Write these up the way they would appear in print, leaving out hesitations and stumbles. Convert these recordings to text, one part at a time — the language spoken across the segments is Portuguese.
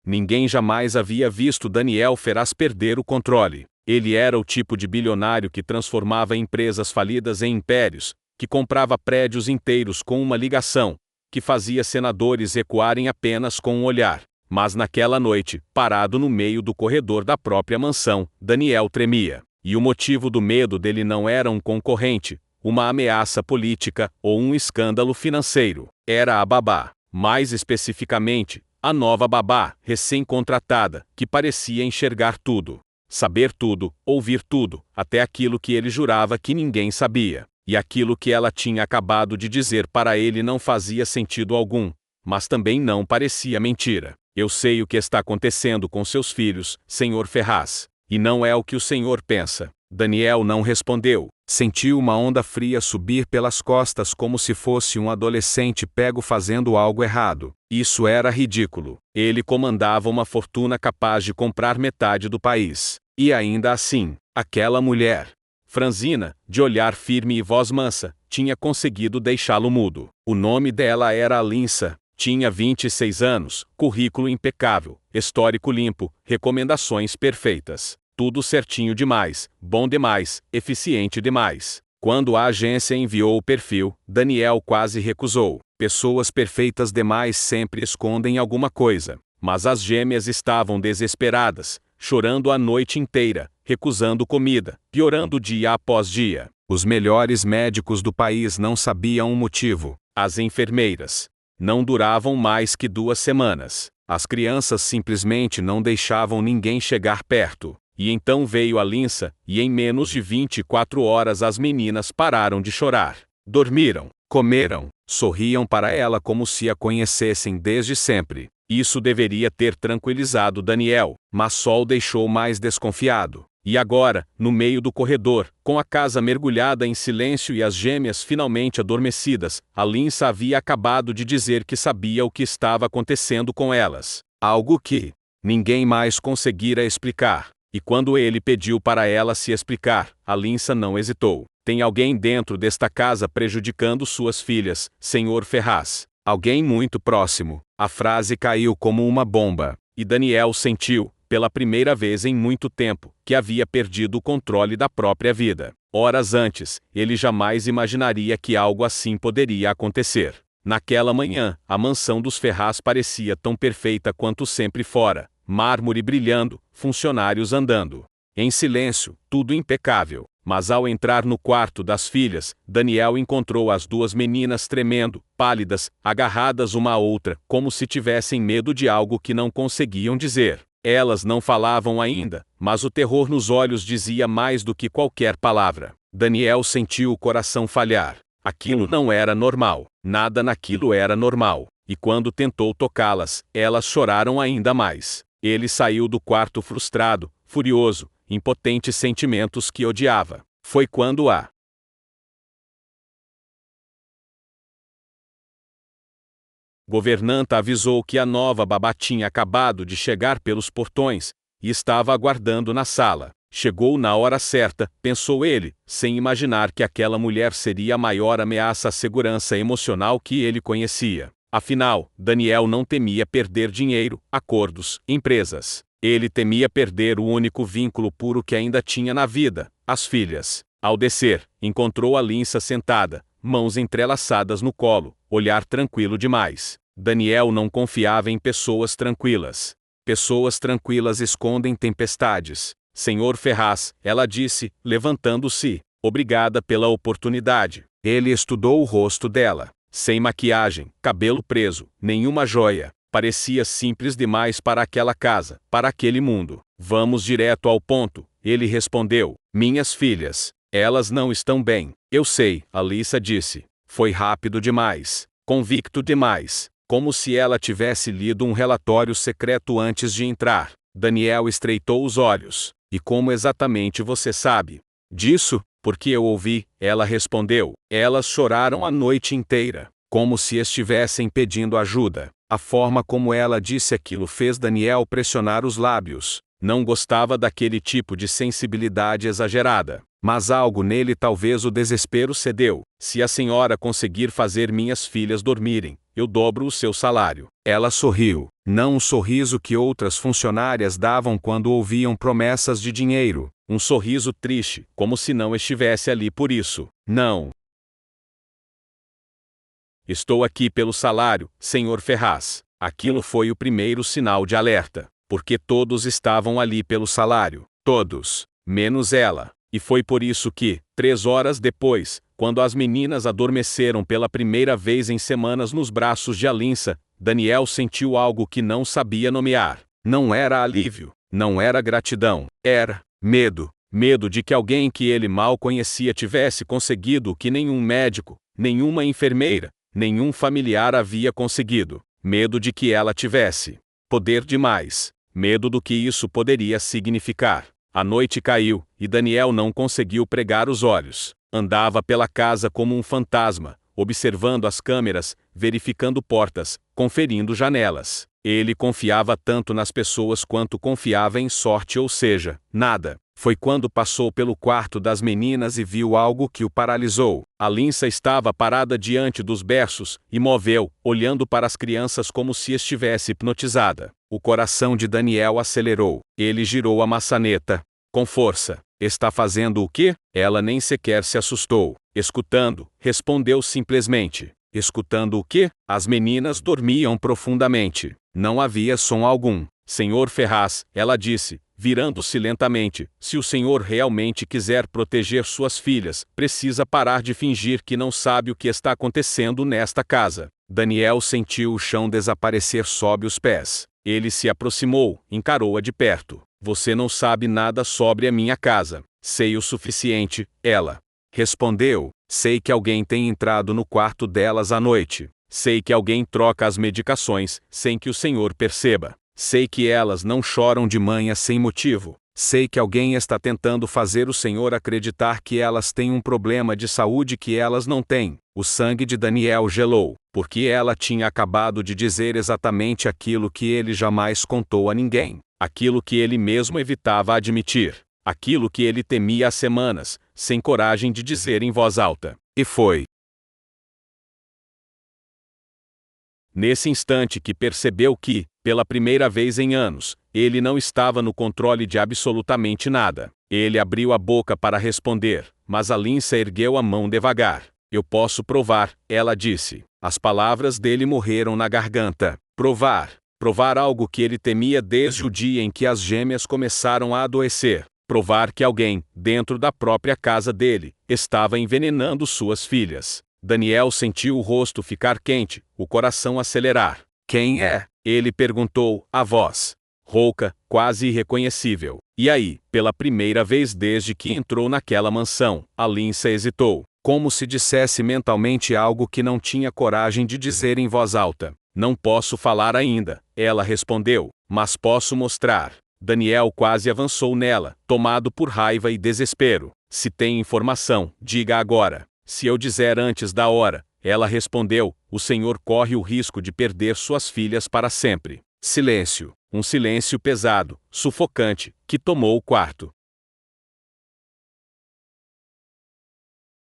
Ninguém jamais havia visto Daniel Ferraz perder o controle. Ele era o tipo de bilionário que transformava empresas falidas em impérios, que comprava prédios inteiros com uma ligação, que fazia senadores recuarem apenas com um olhar. Mas naquela noite, parado no meio do corredor da própria mansão, Daniel tremia. E o motivo do medo dele não era um concorrente, uma ameaça política ou um escândalo financeiro. Era a babá. Mais especificamente, a nova babá, recém-contratada, que parecia enxergar tudo, saber tudo, ouvir tudo, até aquilo que ele jurava que ninguém sabia. E aquilo que ela tinha acabado de dizer para ele não fazia sentido algum, mas também não parecia mentira. Eu sei o que está acontecendo com seus filhos, Sr. Ferraz, e não é o que o senhor pensa. Daniel não respondeu. Sentiu uma onda fria subir pelas costas como se fosse um adolescente pego fazendo algo errado. Isso era ridículo. Ele comandava uma fortuna capaz de comprar metade do país. E ainda assim, aquela mulher, franzina, de olhar firme e voz mansa, tinha conseguido deixá-lo mudo. O nome dela era Alyssa. Tinha 26 anos, currículo impecável, histórico limpo, recomendações perfeitas. Tudo certinho demais, bom demais, eficiente demais. Quando a agência enviou o perfil, Daniel quase recusou. Pessoas perfeitas demais sempre escondem alguma coisa. Mas as gêmeas estavam desesperadas, chorando a noite inteira, recusando comida, piorando dia após dia. Os melhores médicos do país não sabiam o motivo. As enfermeiras não duravam mais que 2 semanas. As crianças simplesmente não deixavam ninguém chegar perto. E então veio a Alyssa, e em menos de 24 horas as meninas pararam de chorar. Dormiram, comeram, sorriam para ela como se a conhecessem desde sempre. Isso deveria ter tranquilizado Daniel, mas só o deixou mais desconfiado. E agora, no meio do corredor, com a casa mergulhada em silêncio e as gêmeas finalmente adormecidas, Alyssa havia acabado de dizer que sabia o que estava acontecendo com elas. Algo que ninguém mais conseguira explicar. E quando ele pediu para ela se explicar, Alyssa não hesitou. Tem alguém dentro desta casa prejudicando suas filhas, Sr. Ferraz. Alguém muito próximo. A frase caiu como uma bomba. E Daniel sentiu, pela primeira vez em muito tempo, que havia perdido o controle da própria vida. Horas antes, ele jamais imaginaria que algo assim poderia acontecer. Naquela manhã, a mansão dos Ferraz parecia tão perfeita quanto sempre fora. Mármore brilhando, funcionários andando. Em silêncio, tudo impecável. Mas ao entrar no quarto das filhas, Daniel encontrou as 2 meninas tremendo, pálidas, agarradas uma à outra, como se tivessem medo de algo que não conseguiam dizer. Elas não falavam ainda, mas o terror nos olhos dizia mais do que qualquer palavra. Daniel sentiu o coração falhar. Aquilo não era normal. Nada naquilo era normal. E quando tentou tocá-las, elas choraram ainda mais. Ele saiu do quarto frustrado, furioso, impotente sentimentos que odiava. Foi quando a governanta avisou que a nova babá tinha acabado de chegar pelos portões, e estava aguardando na sala. Chegou na hora certa, pensou ele, sem imaginar que aquela mulher seria a maior ameaça à segurança emocional que ele conhecia. Afinal, Daniel não temia perder dinheiro, acordos, empresas. Ele temia perder o único vínculo puro que ainda tinha na vida, as filhas. Ao descer, encontrou Alyssa sentada, mãos entrelaçadas no colo, olhar tranquilo demais. Daniel não confiava em pessoas tranquilas. Pessoas tranquilas escondem tempestades. Sr. Ferraz, ela disse, levantando-se. Obrigada pela oportunidade. Ele estudou o rosto dela. Sem maquiagem, cabelo preso, nenhuma joia. Parecia simples demais para aquela casa, para aquele mundo. Vamos direto ao ponto, ele respondeu. Minhas filhas, elas não estão bem. Eu sei, Alyssa disse. Foi rápido demais, convicto demais, como se ela tivesse lido um relatório secreto antes de entrar. Daniel estreitou os olhos. E como exatamente você sabe disso? Porque eu ouvi, ela respondeu. Elas choraram a noite inteira, como se estivessem pedindo ajuda. A forma como ela disse aquilo fez Daniel pressionar os lábios. Não gostava daquele tipo de sensibilidade exagerada. Mas algo nele, talvez o desespero, cedeu. Se a senhora conseguir fazer minhas filhas dormirem, eu dobro o seu salário. Ela sorriu, não o sorriso que outras funcionárias davam quando ouviam promessas de dinheiro, um sorriso triste, como se não estivesse ali por isso. Não. Estou aqui pelo salário, Sr. Ferraz. Aquilo foi o primeiro sinal de alerta, porque todos estavam ali pelo salário, todos, menos ela. E foi por isso que, 3 horas depois, quando as meninas adormeceram pela primeira vez em semanas nos braços de Alyssa, Daniel sentiu algo que não sabia nomear. Não era alívio, não era gratidão, era medo. Medo de que alguém que ele mal conhecia tivesse conseguido o que nenhum médico, nenhuma enfermeira, nenhum familiar havia conseguido. Medo de que ela tivesse poder demais. Medo do que isso poderia significar. A noite caiu, e Daniel não conseguiu pregar os olhos. Andava pela casa como um fantasma, observando as câmeras, verificando portas, conferindo janelas. Ele confiava tanto nas pessoas quanto confiava em sorte, ou seja, nada. Foi quando passou pelo quarto das meninas e viu algo que o paralisou. Alyssa estava parada diante dos berços, imóvel, olhando para as crianças como se estivesse hipnotizada. O coração de Daniel acelerou. Ele girou a maçaneta. Com força. Está fazendo o quê? Ela nem sequer se assustou. Escutando, respondeu simplesmente. Escutando o quê? As meninas dormiam profundamente. Não havia som algum. Senhor Ferraz, ela disse, virando-se lentamente, se o senhor realmente quiser proteger suas filhas, precisa parar de fingir que não sabe o que está acontecendo nesta casa. Daniel sentiu o chão desaparecer sob os pés. Ele se aproximou, encarou-a de perto. Você não sabe nada sobre a minha casa. Sei o suficiente, ela respondeu. Sei que alguém tem entrado no quarto delas à noite. Sei que alguém troca as medicações, sem que o senhor perceba. Sei que elas não choram de manhã sem motivo. Sei que alguém está tentando fazer o senhor acreditar que elas têm um problema de saúde que elas não têm. O sangue de Daniel gelou, porque ela tinha acabado de dizer exatamente aquilo que ele jamais contou a ninguém. Aquilo que ele mesmo evitava admitir. Aquilo que ele temia há semanas, sem coragem de dizer em voz alta. E foi nesse instante que percebeu que, pela primeira vez em anos, ele não estava no controle de absolutamente nada. Ele abriu a boca para responder, mas Alyssa ergueu a mão devagar. Eu posso provar, ela disse. As palavras dele morreram na garganta. Provar. Provar algo que ele temia desde o dia em que as gêmeas começaram a adoecer. Provar que alguém, dentro da própria casa dele, estava envenenando suas filhas. Daniel sentiu o rosto ficar quente, o coração acelerar. Quem é? Ele perguntou, a voz rouca, quase irreconhecível. E aí, pela primeira vez desde que entrou naquela mansão, Alyssa hesitou, como se dissesse mentalmente algo que não tinha coragem de dizer em voz alta. Não posso falar ainda, ela respondeu, mas posso mostrar. Daniel quase avançou nela, tomado por raiva e desespero. Se tem informação, diga agora. Se eu dizer antes da hora, ela respondeu, o senhor corre o risco de perder suas filhas para sempre. Silêncio, um silêncio pesado, sufocante, que tomou o quarto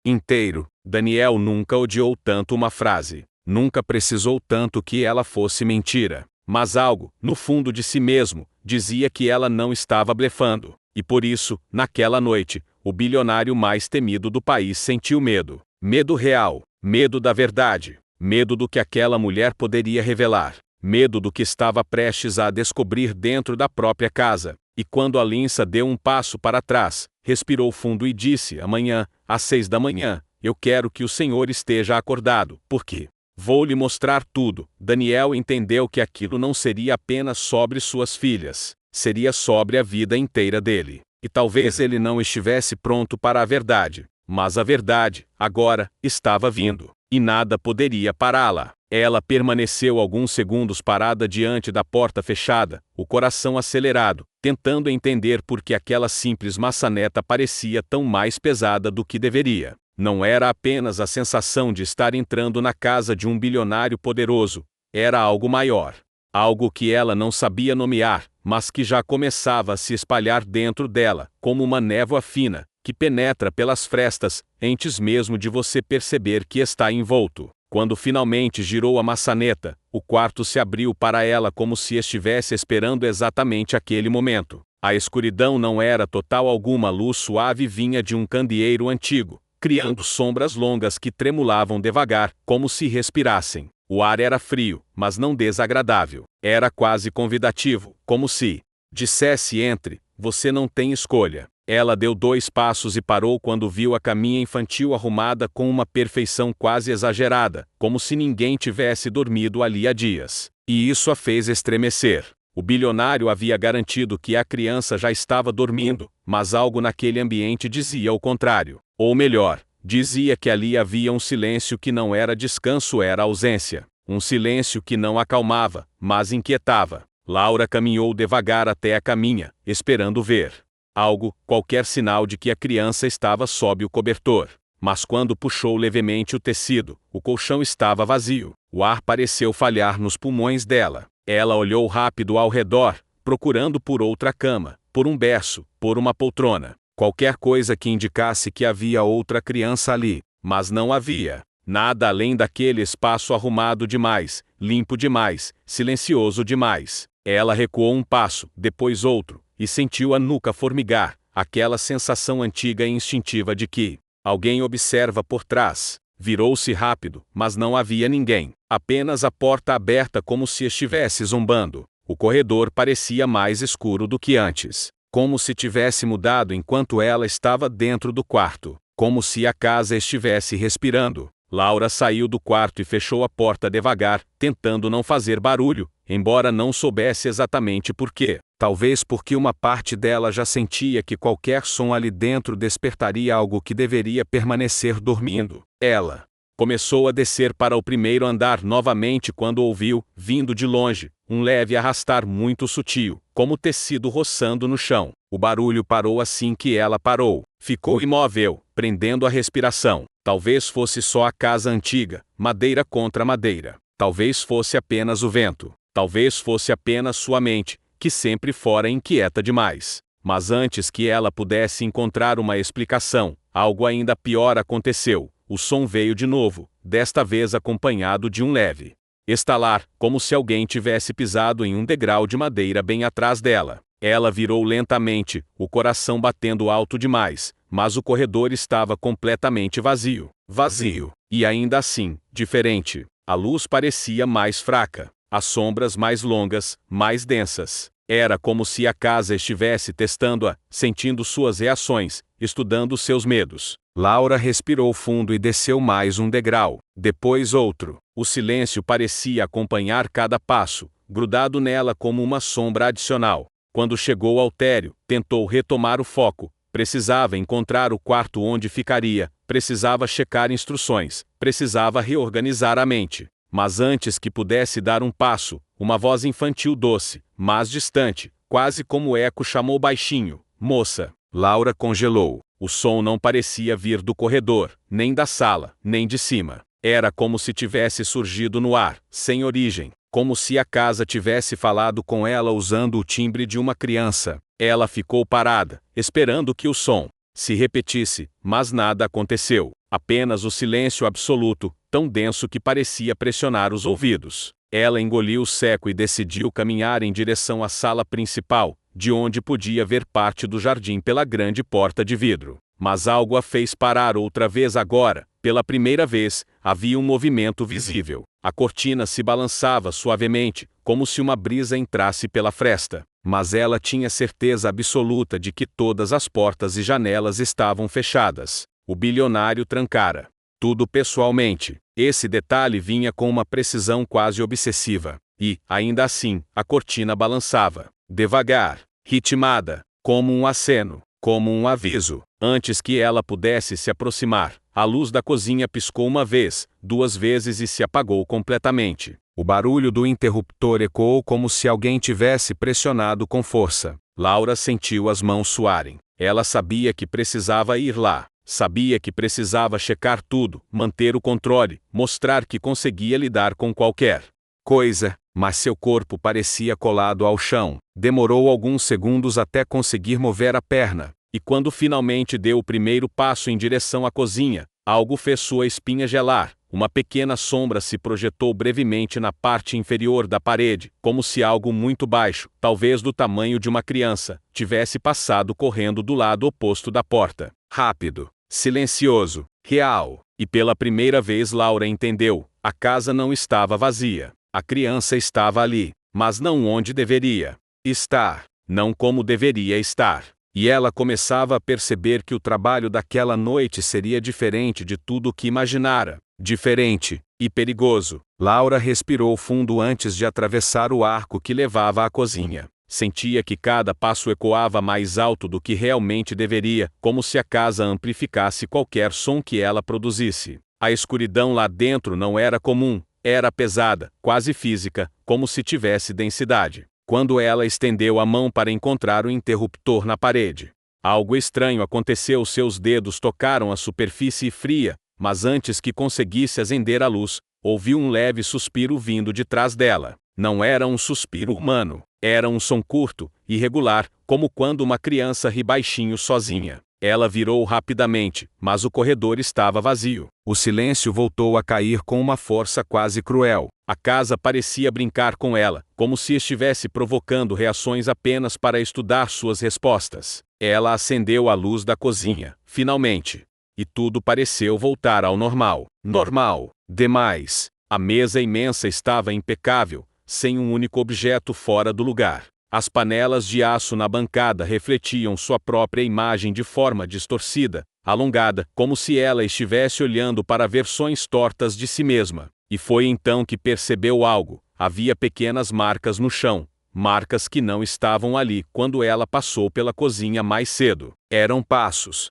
inteiro. Daniel nunca odiou tanto uma frase, nunca precisou tanto que ela fosse mentira. Mas algo, no fundo de si mesmo, dizia que ela não estava blefando. E por isso, naquela noite, o bilionário mais temido do país sentiu medo. Medo real, medo da verdade, medo do que aquela mulher poderia revelar, medo do que estava prestes a descobrir dentro da própria casa. E quando Alyssa deu um passo para trás, respirou fundo e disse, amanhã, às 6 da manhã, eu quero que o senhor esteja acordado, porque vou lhe mostrar tudo. Daniel entendeu que aquilo não seria apenas sobre suas filhas, seria sobre a vida inteira dele. E talvez ele não estivesse pronto para a verdade, mas a verdade, agora, estava vindo, e nada poderia pará-la. Ela permaneceu alguns segundos parada diante da porta fechada, o coração acelerado, tentando entender por que aquela simples maçaneta parecia tão mais pesada do que deveria. Não era apenas a sensação de estar entrando na casa de um bilionário poderoso, era algo maior. Algo que ela não sabia nomear, mas que já começava a se espalhar dentro dela, como uma névoa fina, que penetra pelas frestas, antes mesmo de você perceber que está envolto. Quando finalmente girou a maçaneta, o quarto se abriu para ela como se estivesse esperando exatamente aquele momento. A escuridão não era total alguma, luz suave vinha de um candeeiro antigo, criando sombras longas que tremulavam devagar, como se respirassem. O ar era frio, mas não desagradável. Era quase convidativo, como se dissesse: entre, você não tem escolha. Ela deu 2 passos e parou quando viu a caminha infantil arrumada com uma perfeição quase exagerada, como se ninguém tivesse dormido ali há dias. E isso a fez estremecer. O bilionário havia garantido que a criança já estava dormindo, mas algo naquele ambiente dizia o contrário. Ou melhor, dizia que ali havia um silêncio que não era descanso, era ausência. Um silêncio que não acalmava, mas inquietava. Laura caminhou devagar até a caminha, esperando ver algo, qualquer sinal de que a criança estava sob o cobertor. Mas quando puxou levemente o tecido, o colchão estava vazio. O ar pareceu falhar nos pulmões dela. Ela olhou rápido ao redor, procurando por outra cama, por um berço, por uma poltrona. Qualquer coisa que indicasse que havia outra criança ali. Mas não havia. Nada além daquele espaço arrumado demais, limpo demais, silencioso demais. Ela recuou um passo, depois outro, e sentiu a nuca formigar, aquela sensação antiga e instintiva de que alguém observa por trás. Virou-se rápido, mas não havia ninguém. Apenas a porta aberta como se estivesse zombando. O corredor parecia mais escuro do que antes. Como se tivesse mudado enquanto ela estava dentro do quarto. Como se a casa estivesse respirando. Laura saiu do quarto e fechou a porta devagar, tentando não fazer barulho, embora não soubesse exatamente por quê. Talvez porque uma parte dela já sentia que qualquer som ali dentro despertaria algo que deveria permanecer dormindo. Ela começou a descer para o primeiro andar novamente quando ouviu, vindo de longe, um leve arrastar muito sutil, como tecido roçando no chão. O barulho parou assim que ela parou. Ficou imóvel, prendendo a respiração. Talvez fosse só a casa antiga, madeira contra madeira. Talvez fosse apenas o vento. Talvez fosse apenas sua mente, que sempre fora inquieta demais. Mas antes que ela pudesse encontrar uma explicação, algo ainda pior aconteceu. O som veio de novo, desta vez acompanhado de um leve estalar, como se alguém tivesse pisado em um degrau de madeira bem atrás dela. Ela virou lentamente, o coração batendo alto demais, mas o corredor estava completamente vazio. Vazio. E ainda assim, diferente. A luz parecia mais fraca. As sombras mais longas, mais densas. Era como se a casa estivesse testando-a, sentindo suas reações, estudando seus medos. Laura respirou fundo e desceu mais um degrau, depois outro. O silêncio parecia acompanhar cada passo, grudado nela como uma sombra adicional. Quando chegou ao térreo, tentou retomar o foco. Precisava encontrar o quarto onde ficaria, precisava checar instruções, precisava reorganizar a mente. Mas antes que pudesse dar um passo, uma voz infantil doce, mas distante, quase como eco, chamou baixinho: "Moça!" Laura congelou. O som não parecia vir do corredor, nem da sala, nem de cima. Era como se tivesse surgido no ar, sem origem. Como se a casa tivesse falado com ela usando o timbre de uma criança. Ela ficou parada, esperando que o som se repetisse, mas nada aconteceu. Apenas o silêncio absoluto, tão denso que parecia pressionar os ouvidos. Ela engoliu seco e decidiu caminhar em direção à sala principal, de onde podia ver parte do jardim pela grande porta de vidro. Mas algo a fez parar outra vez agora. Pela primeira vez, havia um movimento visível. A cortina se balançava suavemente, como se uma brisa entrasse pela fresta. Mas ela tinha certeza absoluta de que todas as portas e janelas estavam fechadas. O bilionário trancara tudo pessoalmente. Esse detalhe vinha com uma precisão quase obsessiva. E, ainda assim, a cortina balançava. Devagar, ritmada, como um aceno, como um aviso. Antes que ela pudesse se aproximar, a luz da cozinha piscou uma vez, 2 vezes e se apagou completamente. O barulho do interruptor ecoou como se alguém tivesse pressionado com força. Laura sentiu as mãos suarem. Ela sabia que precisava ir lá. Sabia que precisava checar tudo, manter o controle, mostrar que conseguia lidar com qualquer coisa, mas seu corpo parecia colado ao chão. Demorou alguns segundos até conseguir mover a perna, e quando finalmente deu o primeiro passo em direção à cozinha, algo fez sua espinha gelar, uma pequena sombra se projetou brevemente na parte inferior da parede, como se algo muito baixo, talvez do tamanho de uma criança, tivesse passado correndo do lado oposto da porta. Rápido, silencioso, real. E pela primeira vez Laura entendeu: a casa não estava vazia. A criança estava ali, mas não onde deveria estar, não como deveria estar. E ela começava a perceber que o trabalho daquela noite seria diferente de tudo o que imaginara. Diferente e perigoso. Laura respirou fundo antes de atravessar o arco que levava à cozinha. Sentia que cada passo ecoava mais alto do que realmente deveria, como se a casa amplificasse qualquer som que ela produzisse. A escuridão lá dentro não era comum, era pesada, quase física, como se tivesse densidade. Quando ela estendeu a mão para encontrar o interruptor na parede, algo estranho aconteceu. Seus dedos tocaram a superfície fria, mas antes que conseguisse acender a luz, ouviu um leve suspiro vindo de trás dela. Não era um suspiro humano, era um som curto, irregular, como quando uma criança ri baixinho sozinha. Ela virou rapidamente, mas o corredor estava vazio. O silêncio voltou a cair com uma força quase cruel. A casa parecia brincar com ela, como se estivesse provocando reações apenas para estudar suas respostas. Ela acendeu a luz da cozinha, finalmente. E tudo pareceu voltar ao normal. Normal demais. A mesa imensa estava impecável, sem um único objeto fora do lugar. As panelas de aço na bancada refletiam sua própria imagem de forma distorcida, alongada, como se ela estivesse olhando para versões tortas de si mesma. E foi então que percebeu algo: havia pequenas marcas no chão, marcas que não estavam ali quando ela passou pela cozinha mais cedo. Eram passos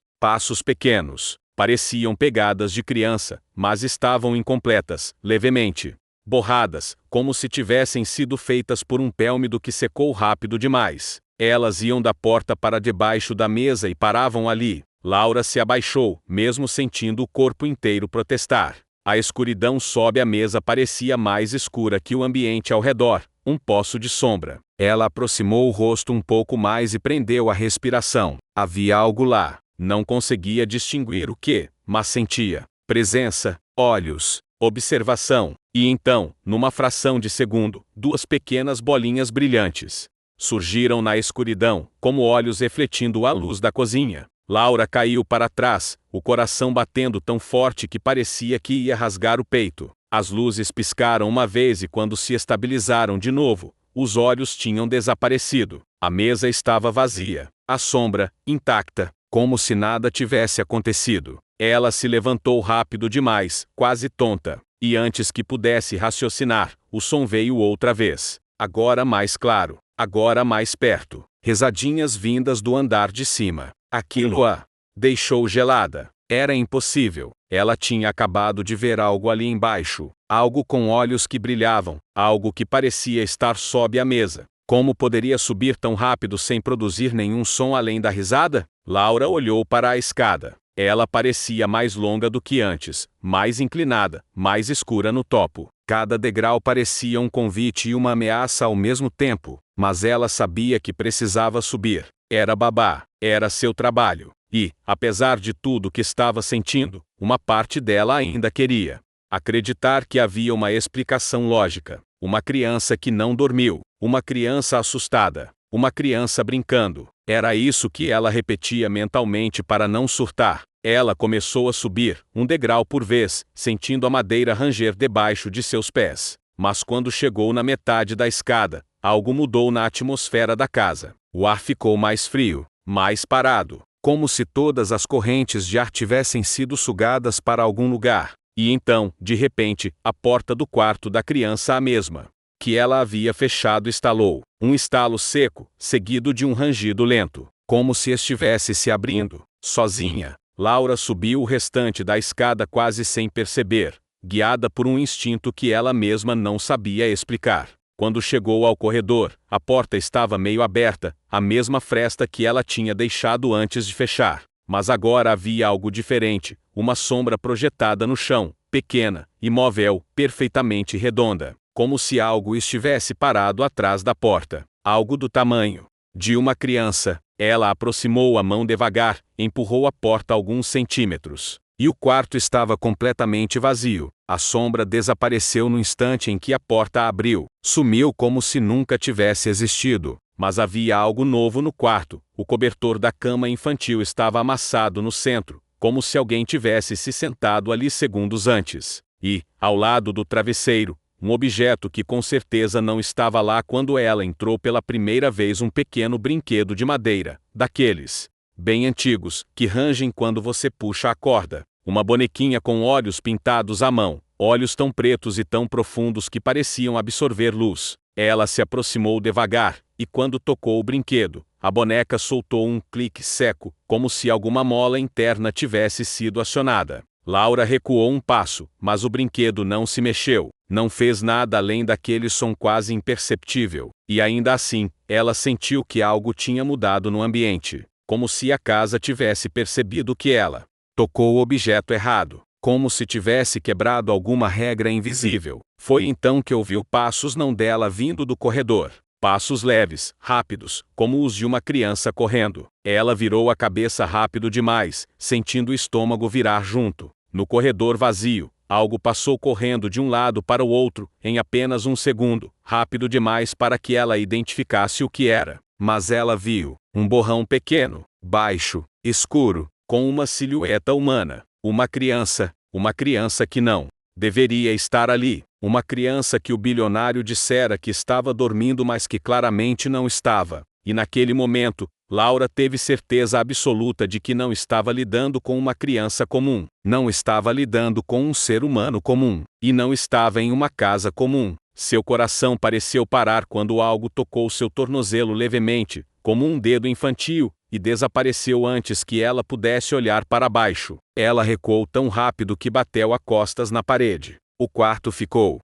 pequenos, pareciam pegadas de criança, mas estavam incompletas, levemente borradas, como se tivessem sido feitas por um pé úmido que secou rápido demais. Elas iam da porta para debaixo da mesa e paravam ali. Laura se abaixou, mesmo sentindo o corpo inteiro protestar. A escuridão sob a mesa parecia mais escura que o ambiente ao redor, um poço de sombra. Ela aproximou o rosto um pouco mais e prendeu a respiração. Havia algo lá. Não conseguia distinguir o que, mas sentia presença, olhos, observação. E então, numa fração de segundo, duas pequenas bolinhas brilhantes surgiram na escuridão, como olhos refletindo a luz da cozinha. Laura caiu para trás, o coração batendo tão forte que parecia que ia rasgar o peito. As luzes piscaram uma vez e quando se estabilizaram de novo, os olhos tinham desaparecido. A mesa estava vazia, a sombra, intacta, como se nada tivesse acontecido. Ela se levantou rápido demais, quase tonta. E antes que pudesse raciocinar, o som veio outra vez. Agora mais claro, agora mais perto. Risadinhas vindas do andar de cima. Aquilo a deixou gelada. Era impossível. Ela tinha acabado de ver algo ali embaixo. Algo com olhos que brilhavam. Algo que parecia estar sob a mesa. Como poderia subir tão rápido sem produzir nenhum som além da risada? Laura olhou para a escada. Ela parecia mais longa do que antes, mais inclinada, mais escura no topo. Cada degrau parecia um convite e uma ameaça ao mesmo tempo, mas ela sabia que precisava subir. Era babá, era seu trabalho. E, apesar de tudo que estava sentindo, uma parte dela ainda queria acreditar que havia uma explicação lógica. Uma criança que não dormiu, uma criança assustada, uma criança brincando. Era isso que ela repetia mentalmente para não surtar. Ela começou a subir, um degrau por vez, sentindo a madeira ranger debaixo de seus pés. Mas quando chegou na metade da escada, algo mudou na atmosfera da casa. O ar ficou mais frio, mais parado, como se todas as correntes de ar tivessem sido sugadas para algum lugar. E então, de repente, a porta do quarto da criança, a mesma que ela havia fechado, estalou. Um estalo seco, seguido de um rangido lento, como se estivesse se abrindo. Sozinha, Laura subiu o restante da escada quase sem perceber, guiada por um instinto que ela mesma não sabia explicar. Quando chegou ao corredor, a porta estava meio aberta, a mesma fresta que ela tinha deixado antes de fechar. Mas agora havia algo diferente, uma sombra projetada no chão, pequena, imóvel, perfeitamente redonda, como se algo estivesse parado atrás da porta. Algo do tamanho de uma criança. Ela aproximou a mão devagar, empurrou a porta alguns centímetros. E o quarto estava completamente vazio. A sombra desapareceu no instante em que a porta abriu. Sumiu como se nunca tivesse existido. Mas havia algo novo no quarto. O cobertor da cama infantil estava amassado no centro, como se alguém tivesse se sentado ali segundos antes. E, ao lado do travesseiro, um objeto que com certeza não estava lá quando ela entrou pela primeira vez, um pequeno brinquedo de madeira, daqueles bem antigos, que rangem quando você puxa a corda. Uma bonequinha com olhos pintados à mão, olhos tão pretos e tão profundos que pareciam absorver luz. Ela se aproximou devagar, e quando tocou o brinquedo, a boneca soltou um clique seco, como se alguma mola interna tivesse sido acionada. Laura recuou um passo, mas o brinquedo não se mexeu. Não fez nada além daquele som quase imperceptível. E ainda assim, ela sentiu que algo tinha mudado no ambiente. Como se a casa tivesse percebido que ela tocou o objeto errado. Como se tivesse quebrado alguma regra invisível. Foi então que ouviu passos não dela vindo do corredor. Passos leves, rápidos, como os de uma criança correndo. Ela virou a cabeça rápido demais, sentindo o estômago virar junto. No corredor vazio, algo passou correndo de um lado para o outro, em apenas um segundo, rápido demais para que ela identificasse o que era. Mas ela viu um borrão pequeno, baixo, escuro, com uma silhueta humana. Uma criança que não deveria estar ali. Uma criança que o bilionário dissera que estava dormindo, mas que claramente não estava. E naquele momento, Laura teve certeza absoluta de que não estava lidando com uma criança comum. Não estava lidando com um ser humano comum. E não estava em uma casa comum. Seu coração pareceu parar quando algo tocou seu tornozelo levemente, como um dedo infantil, e desapareceu antes que ela pudesse olhar para baixo. Ela recuou tão rápido que bateu a costas na parede. O quarto ficou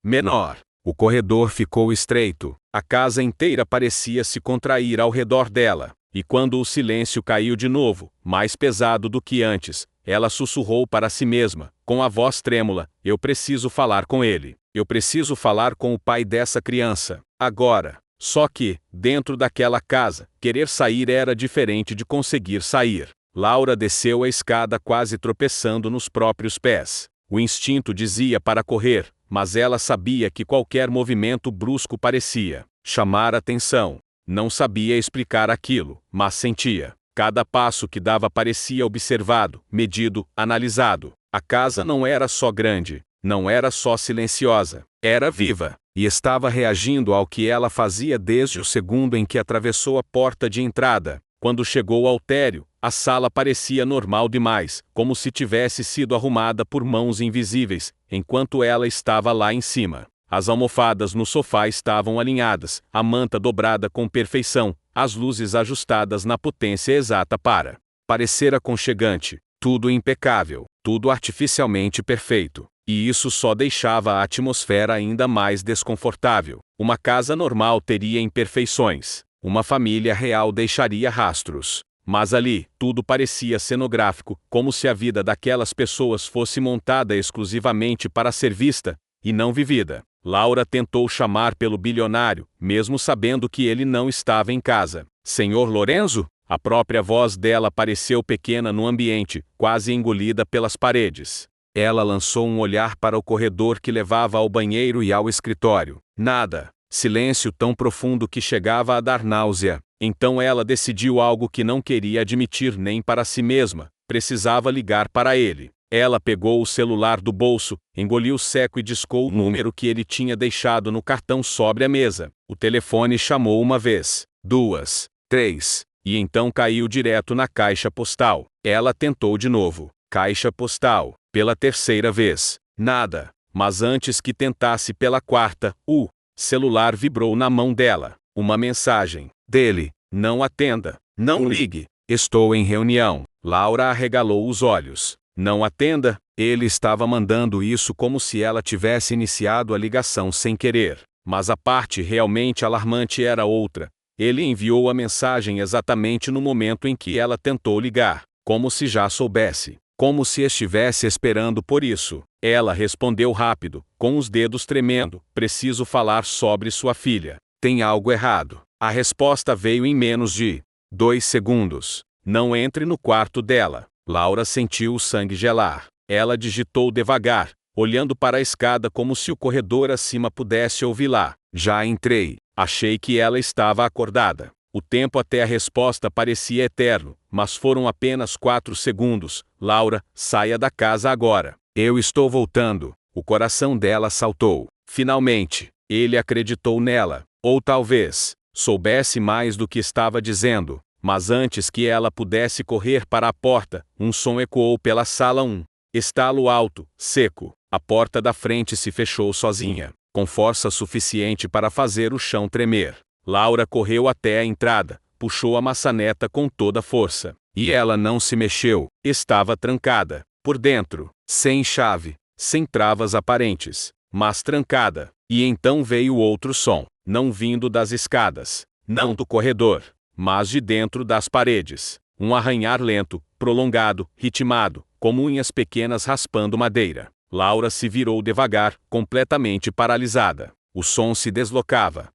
menor. O corredor ficou estreito. A casa inteira parecia se contrair ao redor dela. E quando o silêncio caiu de novo, mais pesado do que antes, ela sussurrou para si mesma, com a voz trêmula: "Eu preciso falar com ele. Eu preciso falar com o pai dessa criança. Agora." Só que, dentro daquela casa, querer sair era diferente de conseguir sair. Laura desceu a escada quase tropeçando nos próprios pés. O instinto dizia para correr, mas ela sabia que qualquer movimento brusco parecia chamar atenção. Não sabia explicar aquilo, mas sentia. Cada passo que dava parecia observado, medido, analisado. A casa não era só grande, não era só silenciosa, era viva. E estava reagindo ao que ela fazia desde o segundo em que atravessou a porta de entrada. Quando chegou ao térreo, a sala parecia normal demais, como se tivesse sido arrumada por mãos invisíveis, enquanto ela estava lá em cima. As almofadas no sofá estavam alinhadas, a manta dobrada com perfeição, as luzes ajustadas na potência exata para parecer aconchegante. Tudo impecável, tudo artificialmente perfeito. E isso só deixava a atmosfera ainda mais desconfortável. Uma casa normal teria imperfeições. Uma família real deixaria rastros. Mas ali, tudo parecia cenográfico, como se a vida daquelas pessoas fosse montada exclusivamente para ser vista, e não vivida. Laura tentou chamar pelo bilionário, mesmo sabendo que ele não estava em casa. "Senhor Lorenzo?" A própria voz dela pareceu pequena no ambiente, quase engolida pelas paredes. Ela lançou um olhar para o corredor que levava ao banheiro e ao escritório. Nada. Silêncio tão profundo que chegava a dar náusea. Então ela decidiu algo que não queria admitir nem para si mesma. Precisava ligar para ele. Ela pegou o celular do bolso, engoliu seco e discou o número que ele tinha deixado no cartão sobre a mesa. O telefone chamou uma vez, 2, 3, e então caiu direto na caixa postal. Ela tentou de novo. Caixa postal. Pela terceira vez. Nada. Mas antes que tentasse pela quarta, o celular vibrou na mão dela. Uma mensagem dele: "Não atenda. Não ligue. Estou em reunião." Laura arregalou os olhos. "Não atenda?" Ele estava mandando isso como se ela tivesse iniciado a ligação sem querer. Mas a parte realmente alarmante era outra. Ele enviou a mensagem exatamente no momento em que ela tentou ligar. Como se já soubesse. Como se estivesse esperando por isso. Ela respondeu rápido, com os dedos tremendo: "Preciso falar sobre sua filha. Tem algo errado." A resposta veio em menos de 2 segundos. "Não entre no quarto dela." Laura sentiu o sangue gelar. Ela digitou devagar, olhando para a escada como se o corredor acima pudesse ouvi-la. Já entrei. Achei que ela estava acordada. O tempo até a resposta parecia eterno, mas foram apenas 4 segundos. Laura, saia da casa agora. Eu estou voltando. O coração dela saltou. Finalmente, ele acreditou nela. Ou talvez soubesse mais do que estava dizendo. Mas antes que ela pudesse correr para a porta, um som ecoou pela sala 1. Estalo alto, seco. A porta da frente se fechou sozinha, com força suficiente para fazer o chão tremer. Laura correu até a entrada, puxou a maçaneta com toda força. E ela não se mexeu. Estava trancada, por dentro, sem chave, sem travas aparentes, mas trancada. E então veio outro som, não vindo das escadas, não do corredor, mas de dentro das paredes. Um arranhar lento, prolongado, ritmado, como unhas pequenas raspando madeira. Laura se virou devagar, completamente paralisada. O som se deslocava,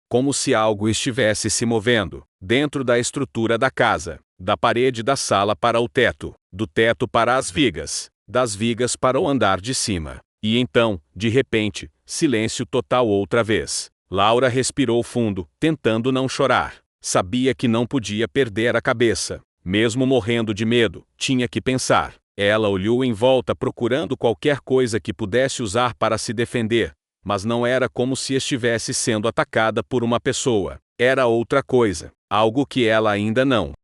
como se algo estivesse se movendo, dentro da estrutura da casa, da parede da sala para o teto, do teto para as vigas, das vigas para o andar de cima. E então, de repente, silêncio total outra vez. Laura respirou fundo, tentando não chorar. Sabia que não podia perder a cabeça. Mesmo morrendo de medo, tinha que pensar. Ela olhou em volta procurando qualquer coisa que pudesse usar para se defender. Mas não era como se estivesse sendo atacada por uma pessoa. Era outra coisa, algo que ela ainda não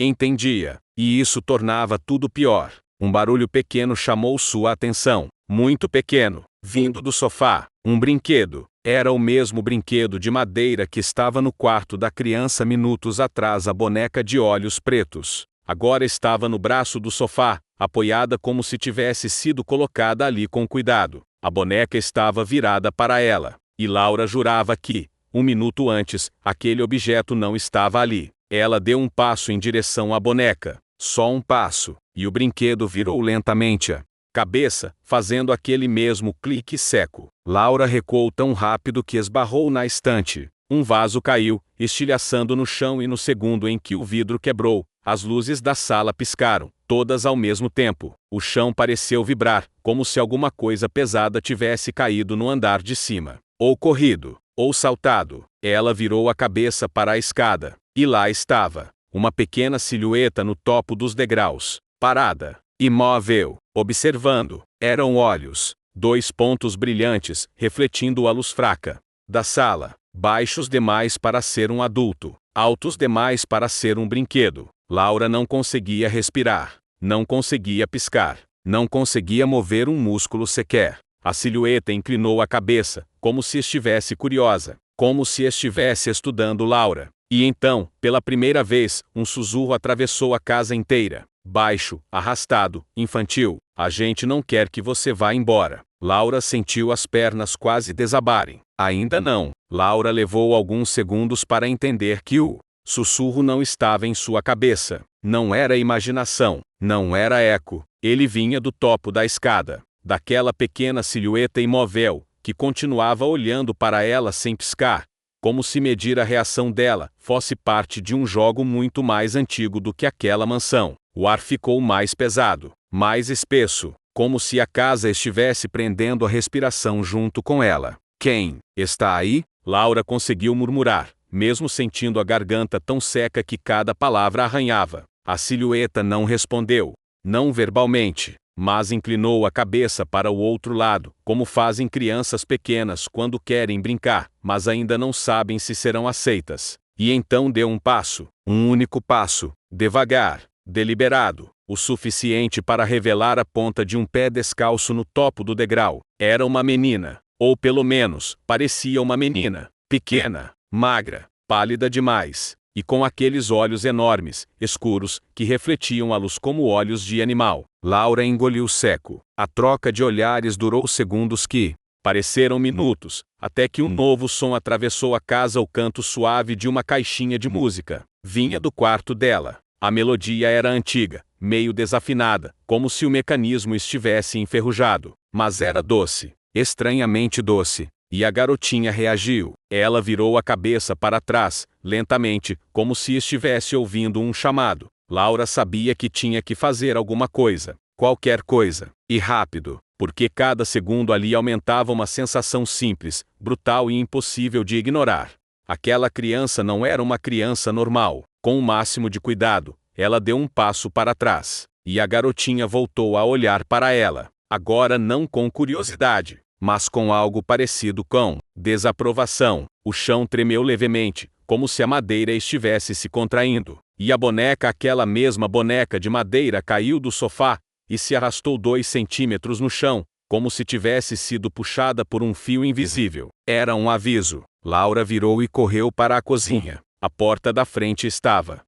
entendia. E isso tornava tudo pior. Um barulho pequeno chamou sua atenção. Muito pequeno, vindo do sofá. Um brinquedo. Era o mesmo brinquedo de madeira que estava no quarto da criança minutos atrás, a boneca de olhos pretos. Agora estava no braço do sofá, apoiada como se tivesse sido colocada ali com cuidado. A boneca estava virada para ela. E Laura jurava que, um minuto antes, aquele objeto não estava ali. Ela deu um passo em direção à boneca. Só um passo. E o brinquedo virou lentamente a cabeça, fazendo aquele mesmo clique seco. Laura recuou tão rápido que esbarrou na estante. Um vaso caiu, estilhaçando no chão, e no segundo em que o vidro quebrou, as luzes da sala piscaram, todas ao mesmo tempo. O chão pareceu vibrar, como se alguma coisa pesada tivesse caído no andar de cima. Ou corrido, ou saltado. Ela virou a cabeça para a escada. E lá estava, uma pequena silhueta no topo dos degraus, parada, imóvel, observando. Eram olhos, 2 pontos brilhantes, refletindo a luz fraca da sala, baixos demais para ser um adulto, altos demais para ser um brinquedo. Laura não conseguia respirar, não conseguia piscar, não conseguia mover um músculo sequer. A silhueta inclinou a cabeça, como se estivesse curiosa, como se estivesse estudando Laura. E então, pela primeira vez, um sussurro atravessou a casa inteira. Baixo, arrastado, infantil. A gente não quer que você vá embora. Laura sentiu as pernas quase desabarem. Ainda não. Laura levou alguns segundos para entender que o sussurro não estava em sua cabeça. Não era imaginação. Não era eco. Ele vinha do topo da escada. Daquela pequena silhueta imóvel, que continuava olhando para ela sem piscar, como se medir a reação dela fosse parte de um jogo muito mais antigo do que aquela mansão. O ar ficou mais pesado, mais espesso, como se a casa estivesse prendendo a respiração junto com ela. Quem está aí? Laura conseguiu murmurar, mesmo sentindo a garganta tão seca que cada palavra arranhava. A silhueta não respondeu, não verbalmente, mas inclinou a cabeça para o outro lado, como fazem crianças pequenas quando querem brincar, mas ainda não sabem se serão aceitas. E então deu um passo, um único passo, devagar, deliberado, o suficiente para revelar a ponta de um pé descalço no topo do degrau. Era uma menina, ou pelo menos, parecia uma menina, pequena, magra, pálida demais, e com aqueles olhos enormes, escuros, que refletiam a luz como olhos de animal. Laura engoliu seco. A troca de olhares durou segundos que pareceram minutos, até que um novo som atravessou a casa, o canto suave de uma caixinha de música. Vinha do quarto dela. A melodia era antiga, meio desafinada, como se o mecanismo estivesse enferrujado, mas era doce, estranhamente doce. e a garotinha reagiu. Ela virou a cabeça para trás, lentamente, como se estivesse ouvindo um chamado. Laura sabia que tinha que fazer alguma coisa, qualquer coisa, e rápido, porque cada segundo ali aumentava uma sensação simples, brutal e impossível de ignorar. Aquela criança não era uma criança normal. Com o máximo de cuidado, ela deu um passo para trás, e a garotinha voltou a olhar para ela, agora não com curiosidade, mas com algo parecido com desaprovação. O chão tremeu levemente, como se a madeira estivesse se contraindo, e a boneca, aquela mesma boneca de madeira, caiu do sofá e se arrastou 2 centímetros no chão, como se tivesse sido puxada por um fio invisível. Era um aviso. Laura virou e correu para a cozinha. A porta da frente estava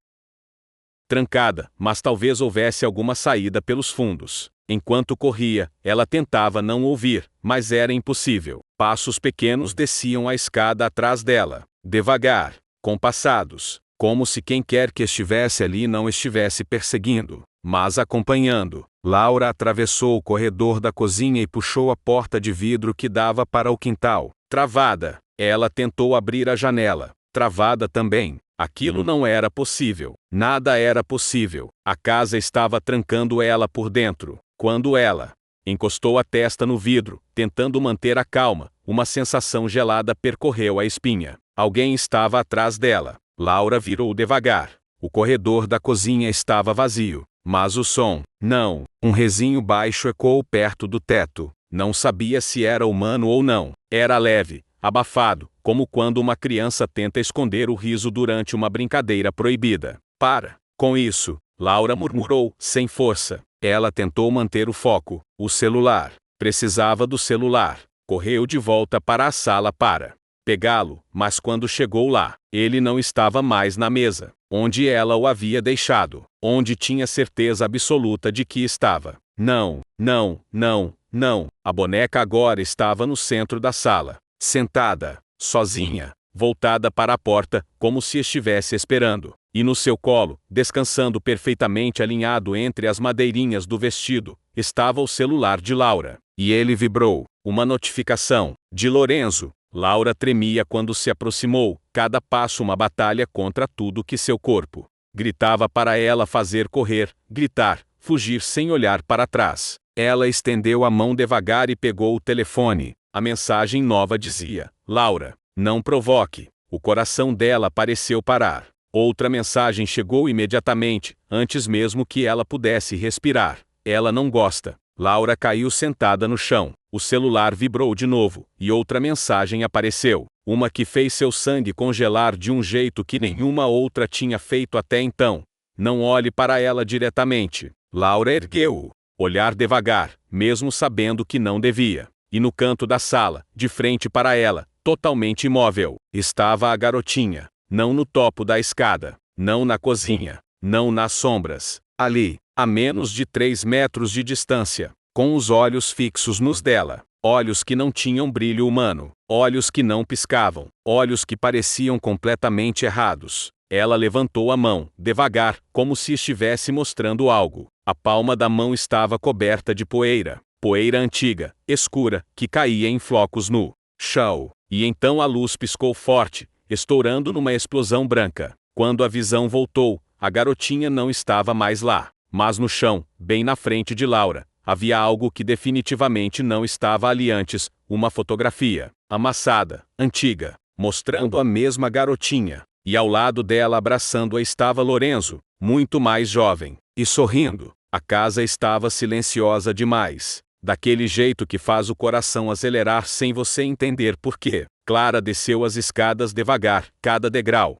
trancada, mas talvez houvesse alguma saída pelos fundos. Enquanto corria, ela tentava não ouvir, mas era impossível. Passos pequenos desciam a escada atrás dela, devagar, compassados, como se quem quer que estivesse ali não estivesse perseguindo, mas acompanhando. Laura atravessou o corredor da cozinha e puxou a porta de vidro que dava para o quintal. Travada. Ela tentou abrir a janela. Travada também. Aquilo não era possível. Nada era possível. A casa estava trancando ela por dentro. Quando ela encostou a testa no vidro, tentando manter a calma, uma sensação gelada percorreu a espinha. Alguém estava atrás dela. Laura virou devagar. O corredor da cozinha estava vazio, mas o som, não. Um rezinho baixo ecoou perto do teto. Não sabia se era humano ou não. Era leve, abafado, como quando uma criança tenta esconder o riso durante uma brincadeira proibida. Para com isso, Laura murmurou, sem força. Ela tentou manter o foco. O celular. Precisava do celular. Correu de volta para a sala para pegá-lo, mas quando chegou lá, ele não estava mais na mesa, onde ela o havia deixado, onde tinha certeza absoluta de que estava. Não, não, não, não. A boneca agora estava no centro da sala, sentada, sozinha, voltada para a porta, como se estivesse esperando. E no seu colo, descansando perfeitamente alinhado entre as madeirinhas do vestido, estava o celular de Laura. E ele vibrou. Uma notificação. De Lorenzo. Laura tremia quando se aproximou, cada passo uma batalha contra tudo que seu corpo gritava para ela fazer correr, gritar, fugir sem olhar para trás. Ela estendeu a mão devagar e pegou o telefone. A mensagem nova dizia: Laura, não provoque. O coração dela pareceu parar. Outra mensagem chegou imediatamente, antes mesmo que ela pudesse respirar. Ela não gosta. Laura caiu sentada no chão. O celular vibrou de novo, e outra mensagem apareceu. Uma que fez seu sangue congelar de um jeito que nenhuma outra tinha feito até então. Não olhe para ela diretamente. Laura ergueu-o. Olhar devagar, mesmo sabendo que não devia. E no canto da sala, de frente para ela, totalmente imóvel, estava a garotinha. Não no topo da escada, não na cozinha, não nas sombras. Ali, a menos de 3 metros de distância, com os olhos fixos nos dela. Olhos que não tinham brilho humano, olhos que não piscavam, olhos que pareciam completamente errados. Ela levantou a mão, devagar, como se estivesse mostrando algo. A palma da mão estava coberta de poeira. Poeira antiga, escura, que caía em flocos no chão. E então a luz piscou forte, estourando numa explosão branca. Quando a visão voltou, a garotinha não estava mais lá. Mas no chão, bem na frente de Laura, havia algo que definitivamente não estava ali antes, uma fotografia, amassada, antiga, mostrando a mesma garotinha. E ao lado dela abraçando-a estava Lorenzo, muito mais jovem, e sorrindo. A casa estava silenciosa demais. Daquele jeito que faz o coração acelerar sem você entender por quê. Clara desceu as escadas devagar, cada degrau,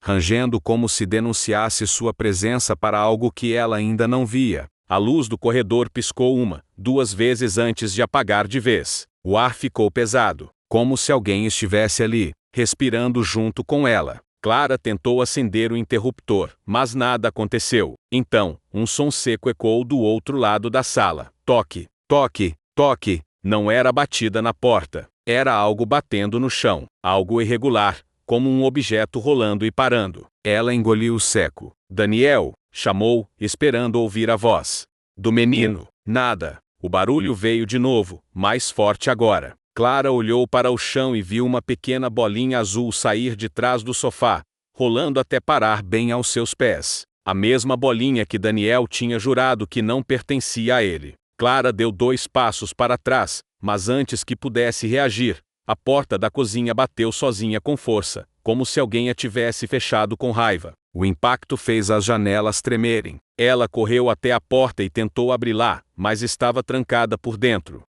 rangendo como se denunciasse sua presença para algo que ela ainda não via. A luz do corredor piscou 1, 2 vezes antes de apagar de vez. O ar ficou pesado, como se alguém estivesse ali, respirando junto com ela. Clara tentou acender o interruptor, mas nada aconteceu. Então, um som seco ecoou do outro lado da sala. Toque, toque, toque. Não era batida na porta. Era algo batendo no chão. Algo irregular, como um objeto rolando e parando. Ela engoliu o seco. Daniel, chamou, esperando ouvir a voz do menino. Nada. O barulho veio de novo, mais forte agora. Clara olhou para o chão e viu uma pequena bolinha azul sair de trás do sofá, rolando até parar bem aos seus pés. A mesma bolinha que Daniel tinha jurado que não pertencia a ele. Clara deu 2 passos para trás, mas antes que pudesse reagir, a porta da cozinha bateu sozinha com força, como se alguém a tivesse fechado com raiva. O impacto fez as janelas tremerem. Ela correu até a porta e tentou abri-la, mas estava trancada por dentro.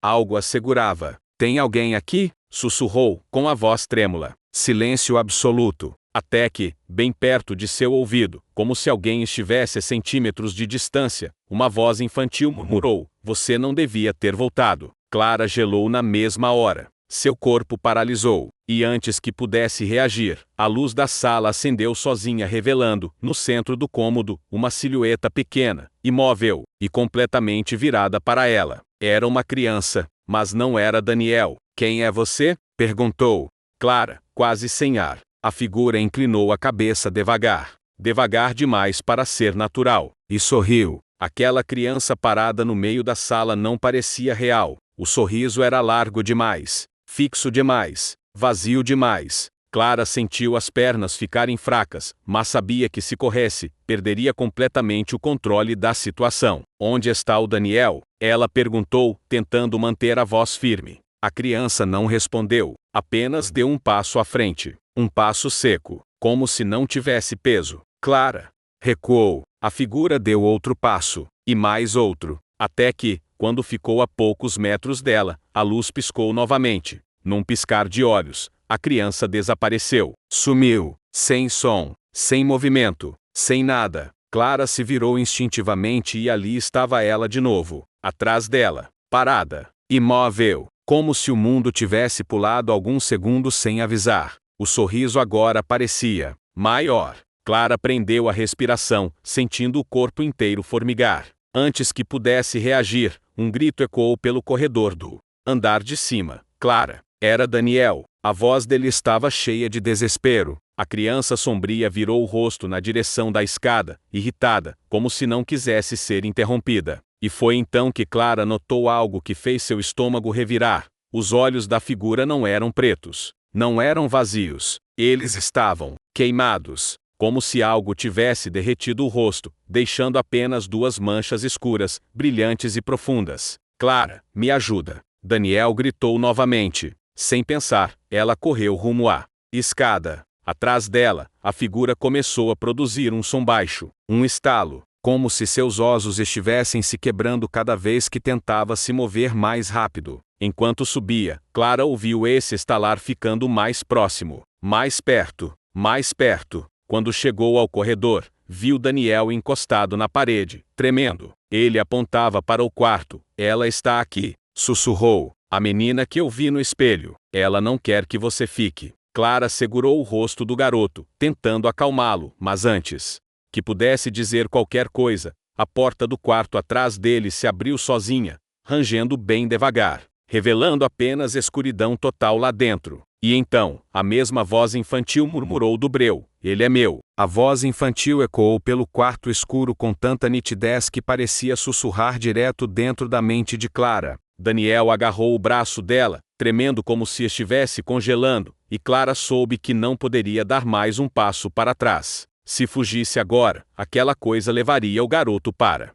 Algo a segurava. "Tem alguém aqui?" sussurrou, com a voz trêmula. Silêncio absoluto. Até que, bem perto de seu ouvido, como se alguém estivesse a centímetros de distância, uma voz infantil murmurou: "Você não devia ter voltado." Clara gelou na mesma hora. Seu corpo paralisou, e antes que pudesse reagir, a luz da sala acendeu sozinha, revelando, no centro do cômodo, uma silhueta pequena, imóvel, e completamente virada para ela. Era uma criança, mas não era Daniel. "Quem é você?" perguntou Clara, quase sem ar. A figura inclinou a cabeça devagar demais para ser natural, e sorriu. Aquela criança parada no meio da sala não parecia real. O sorriso era largo demais, fixo demais, vazio demais. Clara sentiu as pernas ficarem fracas, mas sabia que se corresse, perderia completamente o controle da situação. "Onde está o Daniel?" ela perguntou, tentando manter a voz firme. A criança não respondeu, apenas deu um passo à frente, um passo seco, como se não tivesse peso. Clara recuou. A figura deu outro passo, e mais outro, até que, quando ficou a poucos metros dela, a luz piscou novamente. Num piscar de olhos, a criança desapareceu. Sumiu, sem som, sem movimento, sem nada. Clara se virou instintivamente e ali estava ela de novo, atrás dela, parada, imóvel, como se o mundo tivesse pulado alguns segundos sem avisar. O sorriso agora parecia maior. Clara prendeu a respiração, sentindo o corpo inteiro formigar. Antes que pudesse reagir, um grito ecoou pelo corredor do andar de cima. Clara, era Daniel. A voz dele estava cheia de desespero. A criança sombria virou o rosto na direção da escada, irritada, como se não quisesse ser interrompida. E foi então que Clara notou algo que fez seu estômago revirar. Os olhos da figura não eram pretos. Não eram vazios. Eles estavam queimados, como se algo tivesse derretido o rosto, deixando apenas 2 manchas escuras, brilhantes e profundas. "Clara, me ajuda!" Daniel gritou novamente. Sem pensar, ela correu rumo à escada. Atrás dela, a figura começou a produzir um som baixo, um estalo, como se seus ossos estivessem se quebrando cada vez que tentava se mover mais rápido. Enquanto subia, Clara ouviu esse estalar ficando mais próximo, mais perto, mais perto. Quando chegou ao corredor, viu Daniel encostado na parede, tremendo. Ele apontava para o quarto. "Ela está aqui", sussurrou. "A menina que eu vi no espelho. Ela não quer que você fique." Clara segurou o rosto do garoto, tentando acalmá-lo, mas antes que pudesse dizer qualquer coisa, a porta do quarto atrás dele se abriu sozinha, rangendo bem devagar, revelando apenas escuridão total lá dentro. E então, a mesma voz infantil murmurou do breu: "Ele é meu." A voz infantil ecoou pelo quarto escuro com tanta nitidez que parecia sussurrar direto dentro da mente de Clara. Daniel agarrou o braço dela, tremendo como se estivesse congelando, e Clara soube que não poderia dar mais um passo para trás. Se fugisse agora, aquela coisa levaria o garoto para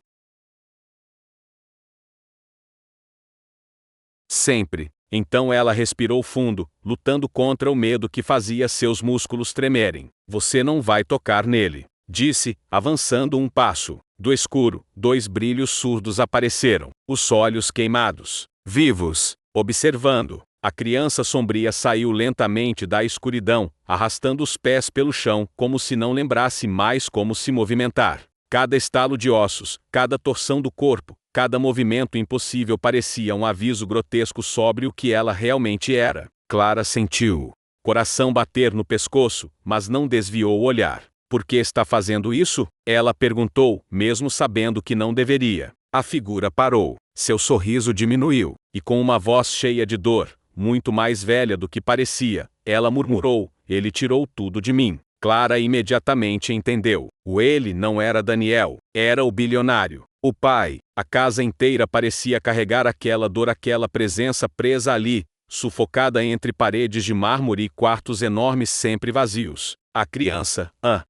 sempre. Então ela respirou fundo, lutando contra o medo que fazia seus músculos tremerem. "Você não vai tocar nele", disse, avançando um passo. Do escuro, 2 brilhos surdos apareceram, os olhos queimados, vivos, observando. A criança sombria saiu lentamente da escuridão, arrastando os pés pelo chão, como se não lembrasse mais como se movimentar. Cada estalo de ossos, cada torção do corpo, cada movimento impossível parecia um aviso grotesco sobre o que ela realmente era. Clara sentiu o coração bater no pescoço, mas não desviou o olhar. "Por que está fazendo isso?" ela perguntou, mesmo sabendo que não deveria. A figura parou. Seu sorriso diminuiu, e com uma voz cheia de dor, muito mais velha do que parecia, ela murmurou: "Ele tirou tudo de mim." Clara imediatamente entendeu. O ele não era Daniel, era o bilionário. O pai. A casa inteira parecia carregar aquela dor, aquela presença presa ali, sufocada entre paredes de mármore e quartos enormes sempre vazios. A criança, a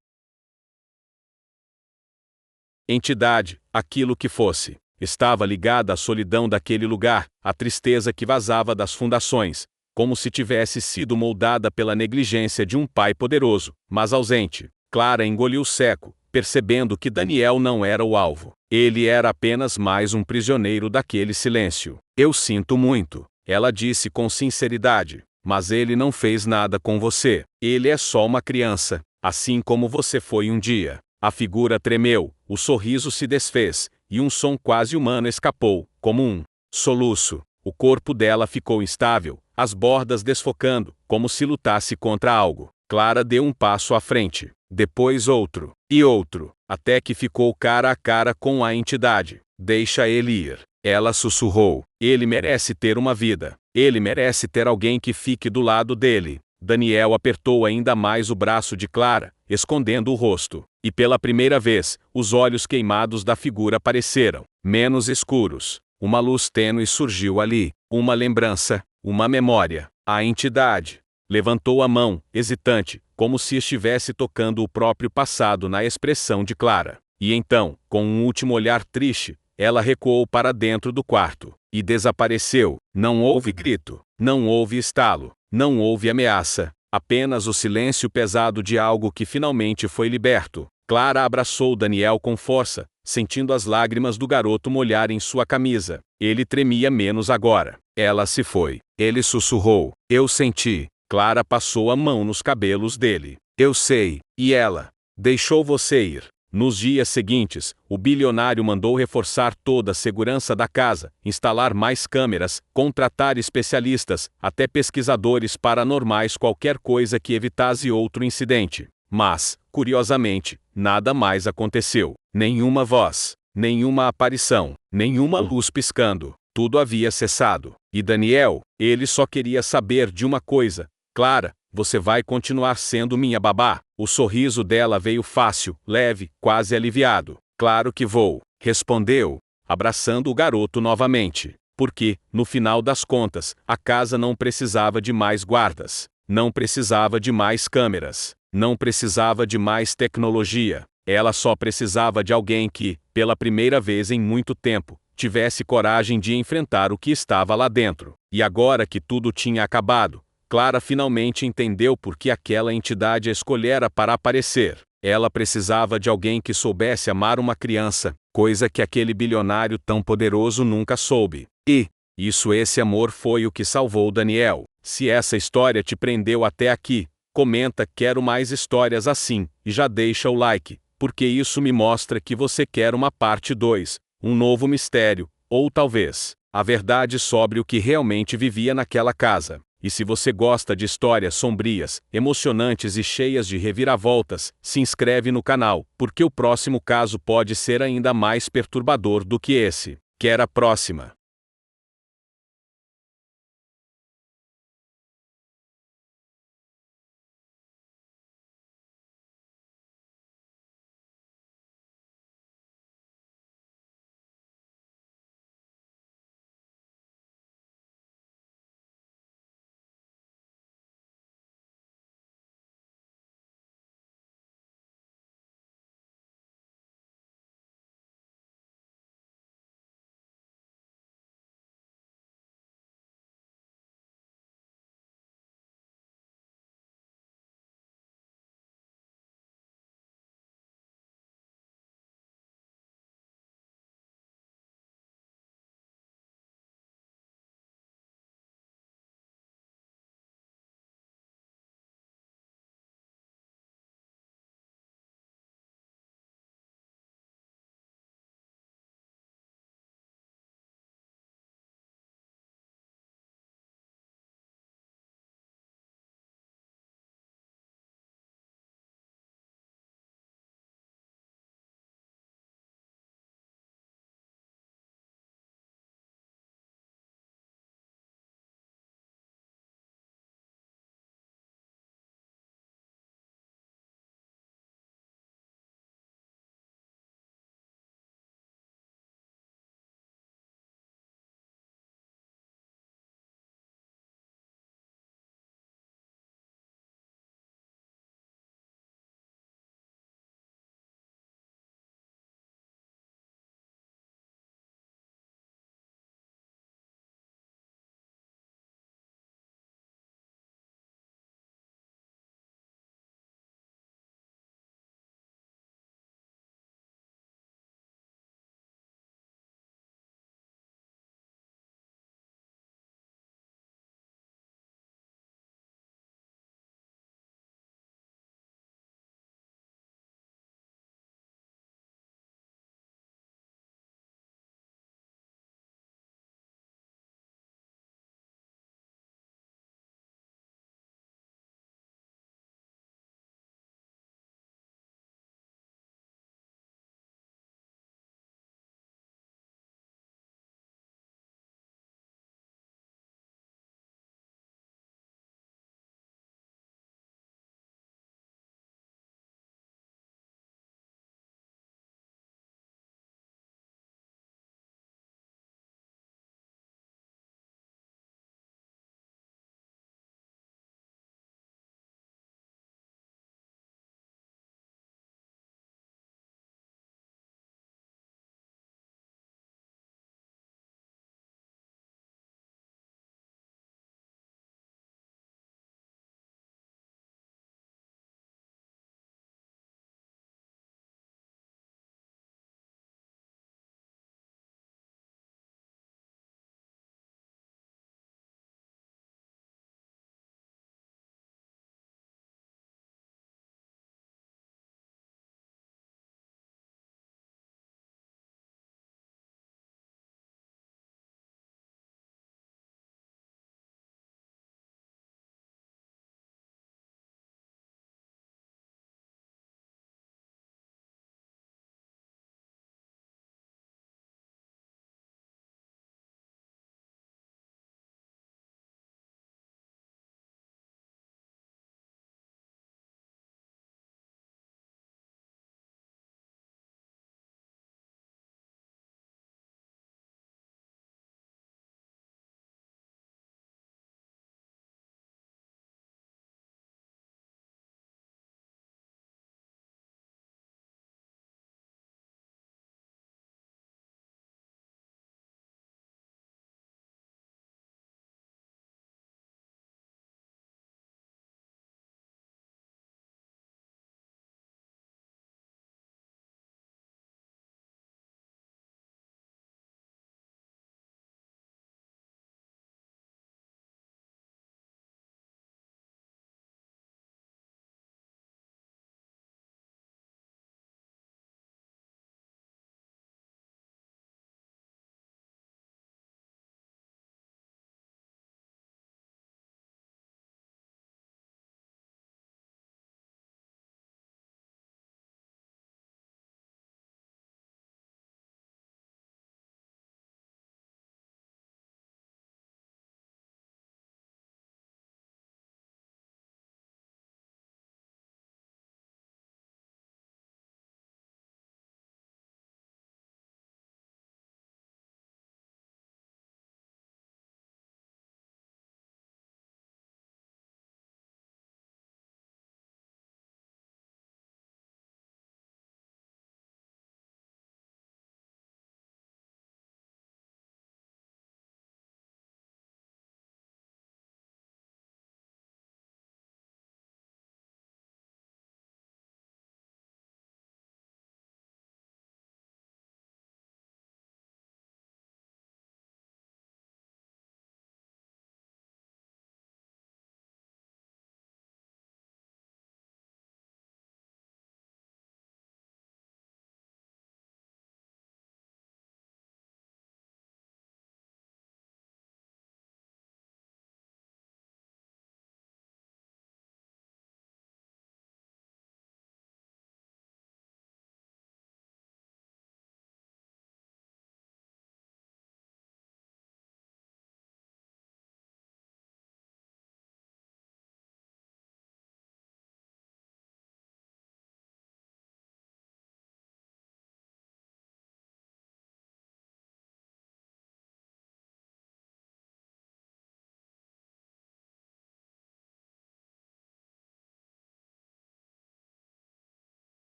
entidade, aquilo que fosse, estava ligada à solidão daquele lugar, à tristeza que vazava das fundações, como se tivesse sido moldada pela negligência de um pai poderoso, mas ausente. Clara engoliu seco, percebendo que Daniel não era o alvo. Ele era apenas mais um prisioneiro daquele silêncio. Eu sinto muito, ela disse com sinceridade, mas ele não fez nada com você. Ele é só uma criança, assim como você foi um dia. A figura tremeu, o sorriso se desfez, e um som quase humano escapou, como um soluço. O corpo dela ficou instável, as bordas desfocando, como se lutasse contra algo. Clara deu um passo à frente, depois outro, e outro, até que ficou cara a cara com a entidade. Deixa ele ir. Ela sussurrou. Ele merece ter uma vida. Ele merece ter alguém que fique do lado dele. Daniel apertou ainda mais o braço de Clara, escondendo o rosto. E pela primeira vez, os olhos queimados da figura apareceram, menos escuros. Uma luz tênue surgiu ali, uma lembrança, uma memória. A entidade levantou a mão, hesitante, como se estivesse tocando o próprio passado na expressão de Clara. E então, com um último olhar triste, ela recuou para dentro do quarto e desapareceu. Não houve grito, não houve estalo, não houve ameaça, apenas o silêncio pesado de algo que finalmente foi liberto. Clara abraçou Daniel com força, sentindo as lágrimas do garoto molharem sua camisa. Ele tremia menos agora. Ela se foi. Ele sussurrou. Eu senti. Clara passou a mão nos cabelos dele. Eu sei. E ela deixou você ir. Nos dias seguintes, o bilionário mandou reforçar toda a segurança da casa, instalar mais câmeras, contratar especialistas, até pesquisadores paranormais, qualquer coisa que evitasse outro incidente. Mas, curiosamente, nada mais aconteceu. Nenhuma voz, nenhuma aparição, nenhuma luz piscando. Tudo havia cessado. E Daniel, ele só queria saber de uma coisa. Clara, você vai continuar sendo minha babá? O sorriso dela veio fácil, leve, quase aliviado. Claro que vou, respondeu, abraçando o garoto novamente. Porque, no final das contas, a casa não precisava de mais guardas, não precisava de mais câmeras, não precisava de mais tecnologia. Ela só precisava de alguém que, pela primeira vez em muito tempo, tivesse coragem de enfrentar o que estava lá dentro. E agora que tudo tinha acabado, Clara finalmente entendeu por que aquela entidade a escolhera para aparecer. Ela precisava de alguém que soubesse amar uma criança, coisa que aquele bilionário tão poderoso nunca soube. E esse amor foi o que salvou Daniel. Se essa história te prendeu até aqui, comenta "quero mais histórias assim" e já deixa o like, porque isso me mostra que você quer uma parte 2, um novo mistério, ou talvez a verdade sobre o que realmente vivia naquela casa. E se você gosta de histórias sombrias, emocionantes e cheias de reviravoltas, se inscreve no canal, porque o próximo caso pode ser ainda mais perturbador do que esse. Quer a próxima?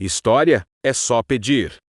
História é só pedir.